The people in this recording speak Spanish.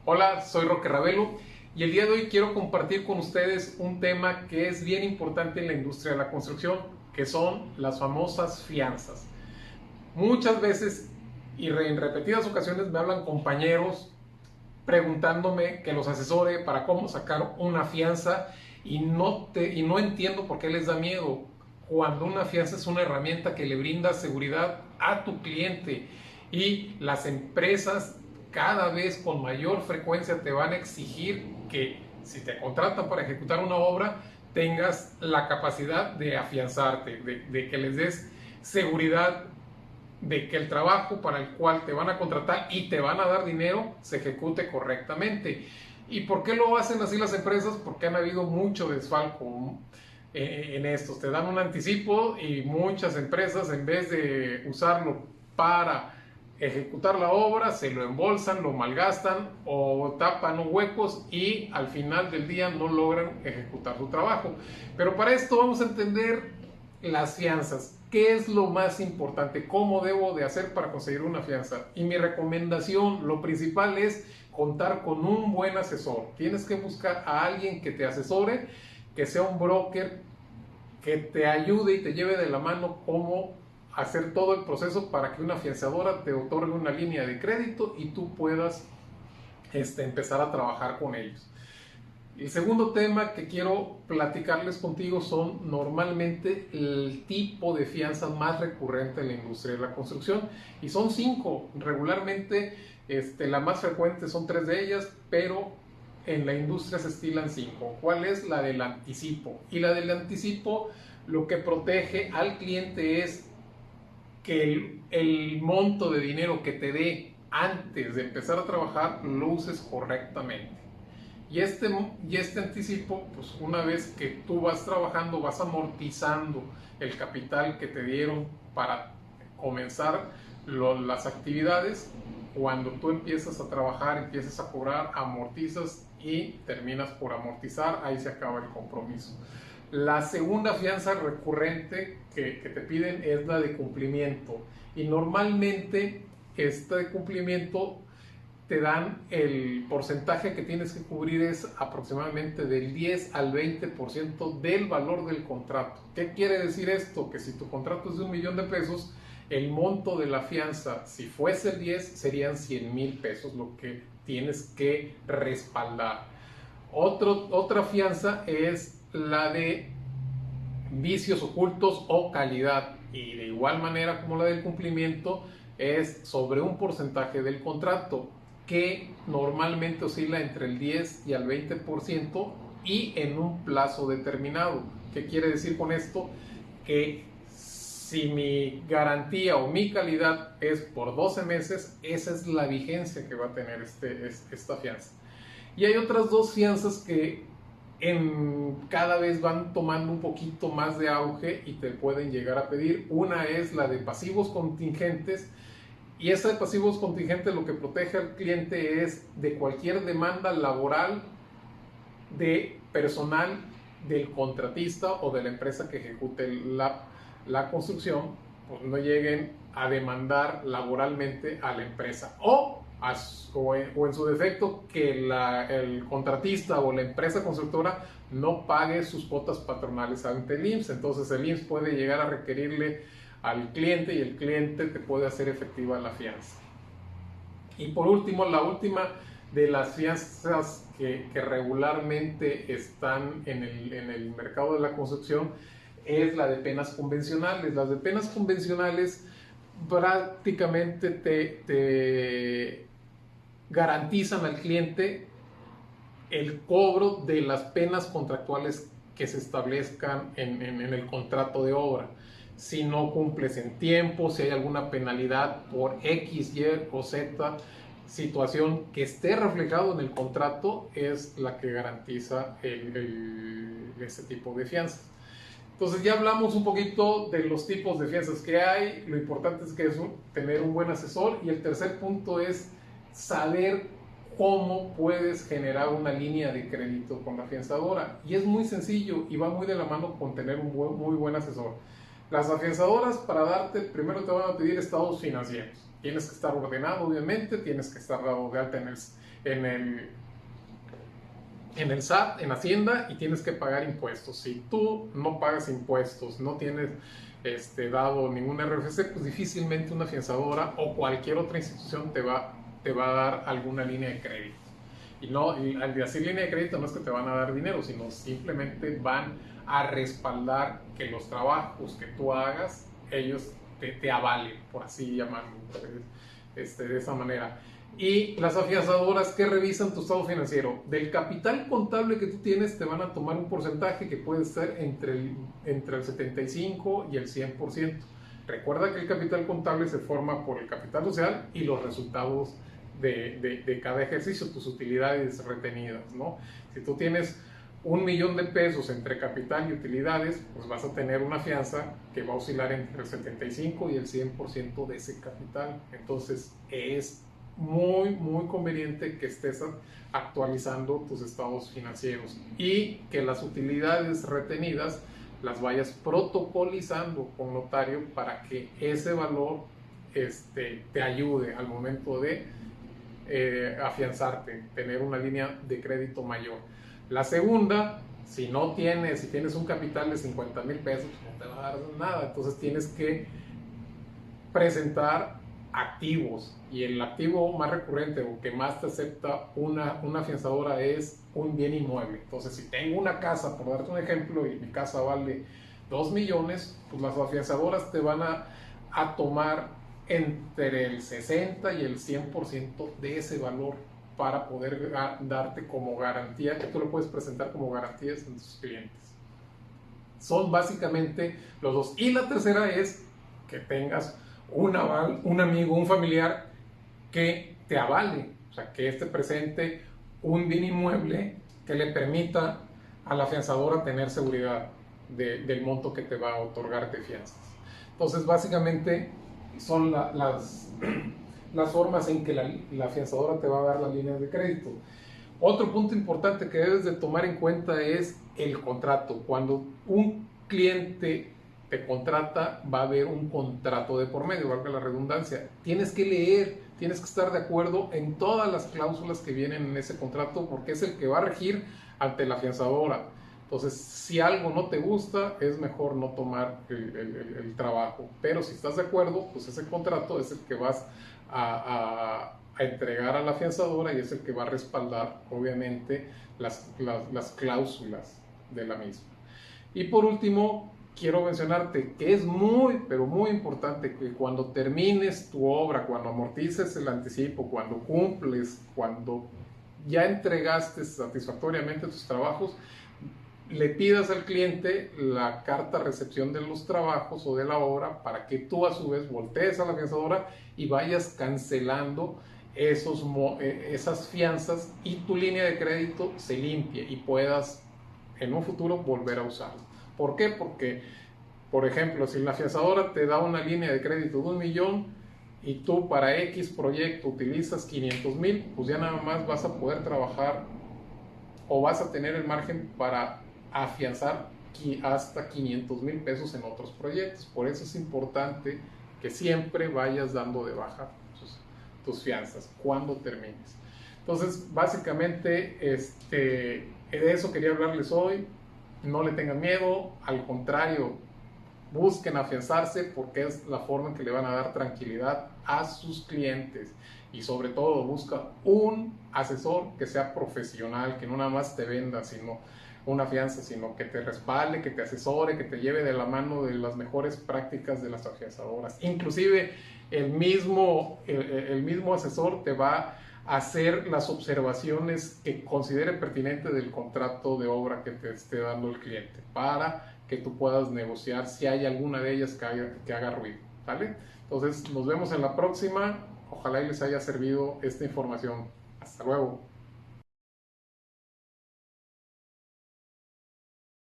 Hola, soy Roque Ravelo y el día de hoy quiero compartir con ustedes un tema que es bien importante en la industria de la construcción, que son las famosas fianzas. Muchas veces y en repetidas ocasiones me hablan compañeros preguntándome que los asesore para cómo sacar una fianza y no entiendo por qué les da miedo cuando una fianza es una herramienta que le brinda seguridad a tu cliente y las empresas cada vez con mayor frecuencia te van a exigir que si te contratan para ejecutar una obra tengas la capacidad de afianzarte, de que les des seguridad de que el trabajo para el cual te van a contratar y te van a dar dinero se ejecute correctamente. ¿Y por qué lo hacen así las empresas? Porque han habido mucho desfalco en estos. Te dan un anticipo y muchas empresas, en vez de usarlo para ejecutar la obra, se lo embolsan, lo malgastan o tapan huecos y al final del día no logran ejecutar su trabajo. Pero para esto vamos a entender las fianzas. ¿Qué es lo más importante? ¿Cómo debo de hacer para conseguir una fianza? Y mi recomendación, lo principal es contar con un buen asesor. Tienes que buscar a alguien que te asesore, que sea un broker, que te ayude y te lleve de la mano cómo hacer todo el proceso para que una fianzadora te otorgue una línea de crédito y tú puedas empezar a trabajar con ellos. El segundo tema que quiero platicarles contigo son normalmente el tipo de fianza más recurrente en la industria de la construcción y son 5. Regularmente la más frecuente son 3 de ellas, pero en la industria se estilan 5. ¿Cuál es? La del anticipo. Y la del anticipo lo que protege al cliente es que el monto de dinero que te dé antes de empezar a trabajar lo uses correctamente. Y este anticipo, pues una vez que tú vas trabajando, vas amortizando el capital que te dieron para comenzar las actividades. Cuando tú empiezas a trabajar, empiezas a cobrar, amortizas y terminas por amortizar, ahí se acaba el compromiso. La segunda fianza recurrente que te piden es la de cumplimiento. Y normalmente esta de cumplimiento te dan el porcentaje que tienes que cubrir es aproximadamente del 10 al 20% del valor del contrato. ¿Qué quiere decir esto? Que si tu contrato es de $1,000,000, el monto de la fianza, si fuese el 10, serían 100,000 pesos lo que tienes que respaldar. Otra fianza es la de vicios ocultos o calidad, y de igual manera como la del cumplimiento es sobre un porcentaje del contrato que normalmente oscila entre el 10 y al 20% y en un plazo determinado. ¿Qué quiere decir con esto? Que si mi garantía o mi calidad es por 12 meses, esa es la vigencia que va a tener esta fianza. Y hay otras 2 fianzas que cada vez van tomando un poquito más de auge y te pueden llegar a pedir. Una es la de pasivos contingentes, y esa de pasivos contingentes lo que protege al cliente es de cualquier demanda laboral de personal del contratista o de la empresa que ejecute la construcción, pues no lleguen a demandar laboralmente a la empresa o en su defecto que el contratista o la empresa constructora no pague sus cuotas patronales ante el IMSS. Entonces el IMSS puede llegar a requerirle al cliente y el cliente te puede hacer efectiva la fianza. Y por último, la última de las fianzas que regularmente están en el mercado de la construcción es la de penas convencionales. Las de penas convencionales prácticamente te garantizan al cliente el cobro de las penas contractuales que se establezcan en el contrato de obra. Si no cumples en tiempo, si hay alguna penalidad por X, Y o Z situación que esté reflejado en el contrato, es la que garantiza este tipo de fianzas. Entonces ya hablamos un poquito de los tipos de fianzas que hay. Lo importante es que tener un buen asesor, y el tercer punto es saber cómo puedes generar una línea de crédito con la afianzadora, y es muy sencillo y va muy de la mano con tener un muy buen asesor. Las afianzadoras, para darte, primero te van a pedir estados financieros. Tienes que estar ordenado, obviamente, tienes que estar dado de alta en el, en el SAT, en Hacienda, y tienes que pagar impuestos. Si tú no pagas impuestos, no tienes dado ningún RFC, pues difícilmente una afianzadora o cualquier otra institución te va a dar alguna línea de crédito. Y no, y al decir línea de crédito no es que te van a dar dinero, sino simplemente van a respaldar que los trabajos que tú hagas, ellos te avalen, por así llamarlo, de esa manera. Y las afianzadoras que revisan tu estado financiero, del capital contable que tú tienes, te van a tomar un porcentaje que puede ser entre el 75 y el 100%. Recuerda que el capital contable se forma por el capital social y los resultados de cada ejercicio, tus utilidades retenidas, ¿no? Si tú tienes 1,000,000 de pesos entre capital y utilidades, pues vas a tener una fianza que va a oscilar entre el 75 y el 100% de ese capital. Entonces es muy conveniente que estés actualizando tus estados financieros y que las utilidades retenidas las vayas protocolizando con notario para que ese valor te ayude al momento de afianzarte, tener una línea de crédito mayor. La segunda, si tienes un capital de 50,000 pesos, no te va a dar nada, entonces tienes que presentar activos, y el activo más recurrente o que más te acepta una afianzadora es un bien inmueble. Entonces, si tengo una casa, por darte un ejemplo, y mi casa vale 2 millones, pues las afianzadoras te van a tomar entre el 60 y el 100% de ese valor para poder darte como garantía, que tú lo puedes presentar como garantías en tus clientes. Son básicamente los dos. Y la tercera es que tengas un amigo, un familiar que te avale, o sea, que presente un bien inmueble que le permita a la afianzadora tener seguridad del monto que te va a otorgar de fianzas. Entonces, básicamente son las formas en que la afianzadora te va a dar las líneas de crédito. Otro punto importante que debes de tomar en cuenta es el contrato. Cuando un cliente te contrata, va a haber un contrato de por medio, valga la redundancia. Tienes que leer, tienes que estar de acuerdo en todas las cláusulas que vienen en ese contrato, porque es el que va a regir ante la afianzadora. Entonces, si algo no te gusta, es mejor no tomar el trabajo. Pero si estás de acuerdo, pues ese contrato es el que vas a entregar a la afianzadora y es el que va a respaldar, obviamente, las cláusulas de la misma. Y por último, quiero mencionarte que es pero muy importante que cuando termines tu obra, cuando amortices el anticipo, cuando cumples, cuando ya entregaste satisfactoriamente tus trabajos, le pidas al cliente la carta de recepción de los trabajos o de la obra para que tú a su vez voltees a la afianzadora y vayas cancelando esas fianzas y tu línea de crédito se limpie y puedas en un futuro volver a usarlo. ¿Por qué? Porque, por ejemplo, si la afianzadora te da una línea de crédito de 1,000,000 y tú para X proyecto utilizas 500,000, pues ya nada más vas a poder trabajar o vas a tener el margen para afianzar hasta 500,000 pesos en otros proyectos. Por eso es importante que siempre vayas dando de baja tus fianzas cuando termines. Entonces, básicamente, de eso quería hablarles hoy. No le tengan miedo, al contrario, busquen afianzarse porque es la forma en que le van a dar tranquilidad a sus clientes. Y sobre todo, busca un asesor que sea profesional, que no nada más te venda una fianza, sino que te respalde, que te asesore, que te lleve de la mano de las mejores prácticas de las afianzadoras. Inclusive el mismo asesor te va a hacer las observaciones que considere pertinente del contrato de obra que te esté dando el cliente para que tú puedas negociar si hay alguna de ellas que haga ruido, ¿vale? Entonces nos vemos en la próxima. Ojalá y les haya servido esta información. Hasta luego.